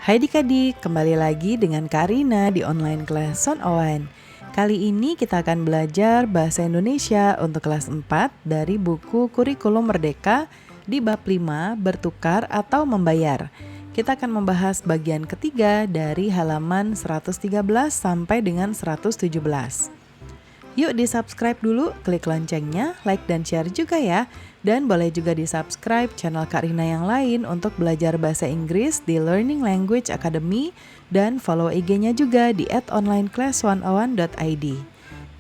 Hai Adik-adik, kembali lagi dengan Kak Rina di online kelas Son Owan. Kali ini kita akan belajar Bahasa Indonesia untuk kelas 4 dari buku Kurikulum Merdeka di bab 5, bertukar atau membayar. Kita akan membahas bagian ketiga dari halaman 113 sampai dengan 117. Yuk di-subscribe dulu, klik loncengnya, like dan share juga ya. Dan boleh juga di-subscribe channel Kak Rina yang lain untuk belajar bahasa Inggris di Learning Language Academy dan follow IG-nya juga di @onlineclass101.id.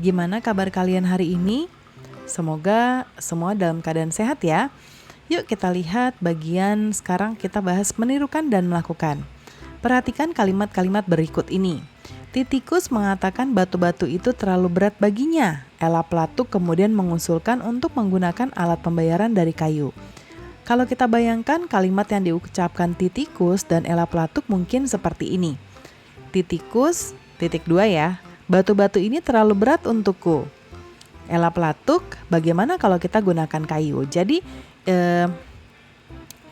Gimana kabar kalian hari ini? Semoga semua dalam keadaan sehat ya. Yuk kita lihat bagian sekarang kita bahas menirukan dan melakukan. Perhatikan kalimat-kalimat berikut ini. Titikus mengatakan batu-batu itu terlalu berat baginya. Ella Platuk kemudian mengusulkan untuk menggunakan alat pembayaran dari kayu. Kalau kita bayangkan kalimat yang diucapkan Titikus dan Ella Platuk mungkin seperti ini. Titikus, titik 2 ya, batu-batu ini terlalu berat untukku. Ella Platuk, bagaimana kalau kita gunakan kayu? Jadi,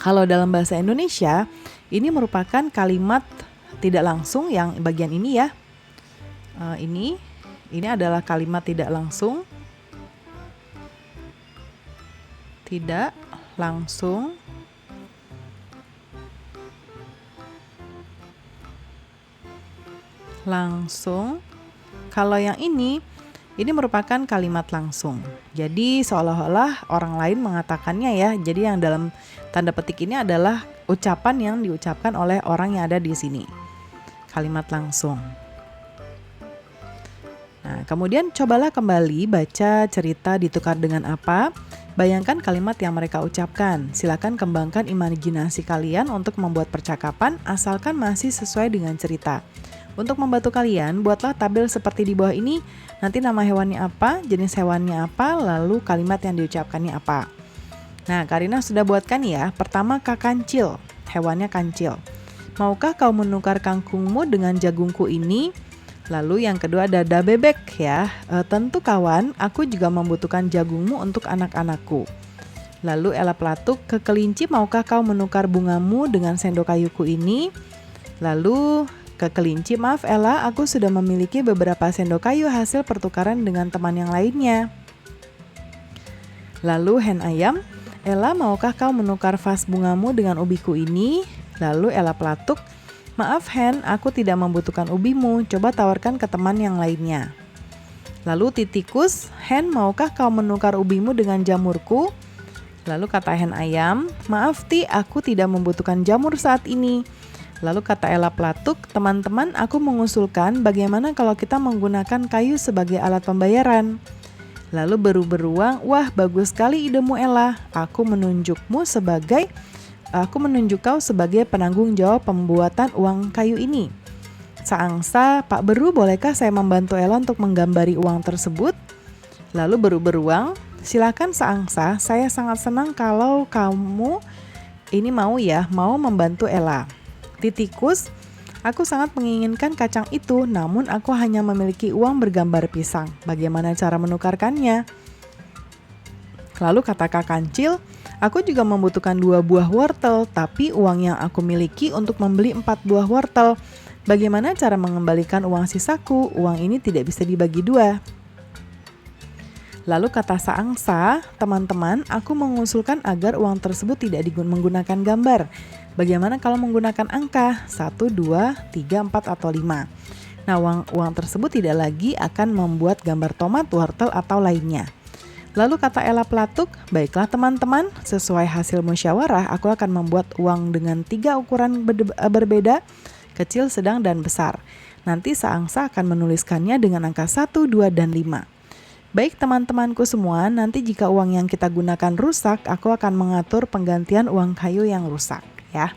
kalau dalam bahasa Indonesia, ini merupakan kalimat tidak langsung yang bagian ini ya. Ini adalah kalimat tidak langsung. Tidak langsung. Langsung. Kalau yang ini merupakan kalimat langsung. Jadi seolah-olah orang lain mengatakannya ya. Jadi yang dalam tanda petik ini adalah ucapan yang diucapkan oleh orang yang ada di sini. Kalimat langsung. Nah, kemudian cobalah kembali baca cerita ditukar dengan apa. Bayangkan kalimat yang mereka ucapkan. Silakan kembangkan imajinasi kalian untuk membuat percakapan asalkan masih sesuai dengan cerita. Untuk membantu kalian, buatlah tabel seperti di bawah ini. Nanti nama hewannya apa, jenis hewannya apa, lalu kalimat yang diucapkannya apa. Nah, Karina sudah buatkan ya. Pertama, kakancil. Hewannya kancil. Maukah kau menukar kangkungmu dengan jagungku ini? Lalu yang kedua ada bebek ya. Tentu kawan, aku juga membutuhkan jagungmu untuk anak-anakku. Lalu Ella Platuk, ke kelinci, maukah kau menukar bungamu dengan sendok kayuku ini? Lalu ke kelinci, maaf Ella, aku sudah memiliki beberapa sendok kayu hasil pertukaran dengan teman yang lainnya. Lalu hen ayam, Ella, maukah kau menukar vas bungamu dengan ubiku ini? Lalu Ella Platuk, maaf hen, aku tidak membutuhkan ubimu, coba tawarkan ke teman yang lainnya. Lalu Titikus, hen, maukah kau menukar ubimu dengan jamurku? Lalu kata hen ayam, maaf Ti, aku tidak membutuhkan jamur saat ini. Lalu kata Ella Platuk, teman-teman, aku mengusulkan bagaimana kalau kita menggunakan kayu sebagai alat pembayaran. Lalu beru-beruang, wah bagus sekali idemu Ella, aku menunjuk kau sebagai penanggung jawab pembuatan uang kayu ini. Saangsa, Pak Beru, bolehkah saya membantu Ella untuk menggambari uang tersebut? Lalu beru-beruang, silakan Saangsa, saya sangat senang kalau kamu ini mau membantu Ella. Titikus, aku sangat menginginkan kacang itu, namun aku hanya memiliki uang bergambar pisang. Bagaimana cara menukarkannya? Lalu kata kakancil, aku juga membutuhkan 2 buah wortel, tapi uang yang aku miliki untuk membeli 4 buah wortel. Bagaimana cara mengembalikan uang sisaku? Uang ini tidak bisa dibagi 2. Lalu kata Saangsa, teman-teman, aku mengusulkan agar uang tersebut tidak menggunakan gambar. Bagaimana kalau menggunakan angka 1, 2, 3, 4, atau 5? Nah, uang tersebut tidak lagi akan membuat gambar tomat, wortel, atau lainnya. Lalu kata Ella Platuk, baiklah teman-teman, sesuai hasil musyawarah, aku akan membuat uang dengan 3 ukuran berbeda, kecil, sedang, dan besar. Nanti Saangsa akan menuliskannya dengan angka 1, 2, dan 5. Baik teman-temanku semua, nanti jika uang yang kita gunakan rusak, aku akan mengatur penggantian uang kayu yang rusak ya.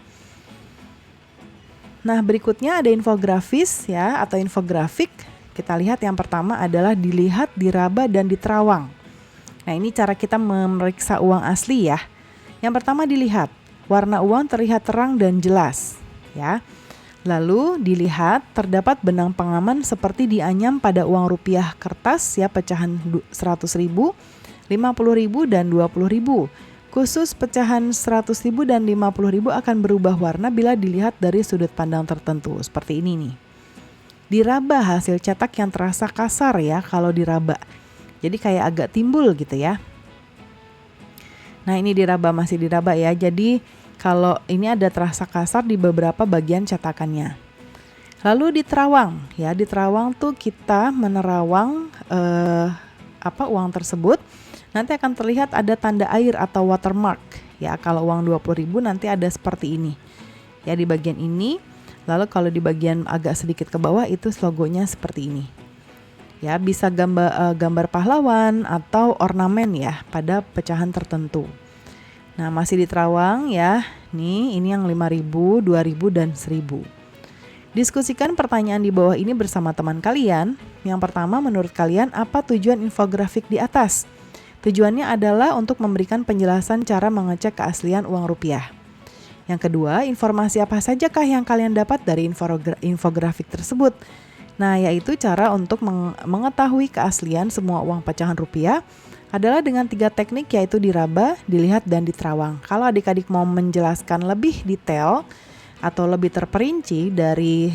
Nah, berikutnya ada infografis ya atau infografik. Kita lihat yang pertama adalah dilihat, diraba, dan diterawang. Nah, ini cara kita memeriksa uang asli ya. Yang pertama dilihat, warna uang terlihat terang dan jelas ya. Lalu dilihat terdapat benang pengaman seperti dianyam pada uang rupiah kertas ya, pecahan 100.000, 50.000, dan 20.000. Khusus pecahan 100.000 dan 50.000 akan berubah warna bila dilihat dari sudut pandang tertentu. Seperti ini nih. Diraba hasil cetak yang terasa kasar ya kalau diraba. Jadi kayak agak timbul gitu ya. Nah ini diraba, masih diraba ya. Jadi kalau ini ada terasa kasar di beberapa bagian cetakannya. Lalu diterawang ya. Diterawang tuh kita menerawang uang tersebut. Nanti akan terlihat ada tanda air atau watermark ya. Kalau uang 20.000 nanti ada seperti ini ya di bagian ini. Lalu kalau di bagian agak sedikit ke bawah itu logonya seperti ini ya. Bisa gambar pahlawan atau ornamen ya pada pecahan tertentu. Nah masih diterawang ya. Nih ini yang 5.000, 2.000 dan 1.000. Diskusikan pertanyaan di bawah ini bersama teman kalian. Yang pertama, menurut kalian apa tujuan infografik di atas? Tujuannya adalah untuk memberikan penjelasan cara mengecek keaslian uang rupiah. Yang kedua, informasi apa sajakah yang kalian dapat dari infografik tersebut? Nah, yaitu cara untuk mengetahui keaslian semua uang pecahan rupiah adalah dengan 3 teknik, yaitu diraba, dilihat, dan diterawang. Kalau adik-adik mau menjelaskan lebih detail atau lebih terperinci dari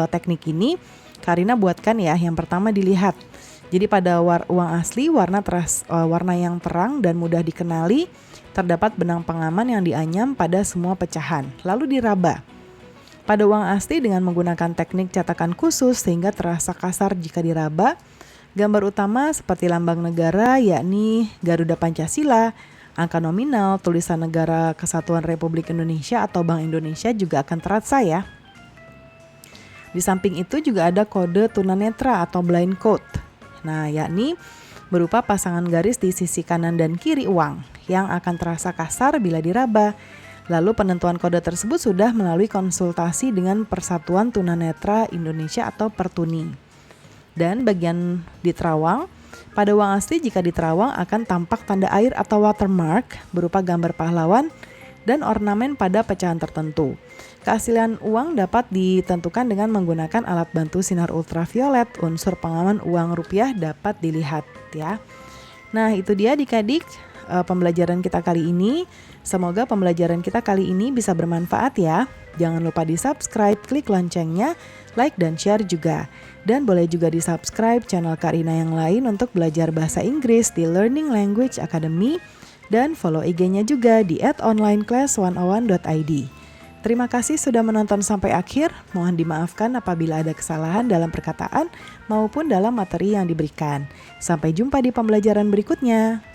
teknik ini, Karina buatkan ya. Yang pertama dilihat. Jadi pada uang asli warna yang terang dan mudah dikenali, terdapat benang pengaman yang dianyam pada semua pecahan. Lalu diraba. Pada uang asli dengan menggunakan teknik cetakan khusus sehingga terasa kasar jika diraba. Gambar utama seperti lambang negara yakni Garuda Pancasila, angka nominal, tulisan Negara Kesatuan Republik Indonesia atau Bank Indonesia juga akan terasa ya. Di samping itu juga ada kode tunanetra atau blind code. Nah, yakni berupa pasangan garis di sisi kanan dan kiri uang yang akan terasa kasar bila diraba. Lalu penentuan kode tersebut sudah melalui konsultasi dengan Persatuan Tunanetra Indonesia atau Pertuni. Dan bagian diterawang, pada uang asli jika diterawang akan tampak tanda air atau watermark berupa gambar pahlawan dan ornamen pada pecahan tertentu. Keaslian uang dapat ditentukan dengan menggunakan alat bantu sinar ultraviolet. Unsur pengaman uang rupiah dapat dilihat ya. Nah itu dia adik-adik pembelajaran kita kali ini. Semoga pembelajaran kita kali ini bisa bermanfaat ya. Jangan lupa di subscribe, klik loncengnya, like dan share juga. Dan boleh juga di subscribe channel Karina yang lain untuk belajar bahasa Inggris di Learning Language Academy. Dan follow IG-nya juga di @onlineclass101.id. Terima kasih sudah menonton sampai akhir. Mohon dimaafkan apabila ada kesalahan dalam perkataan maupun dalam materi yang diberikan. Sampai jumpa di pembelajaran berikutnya.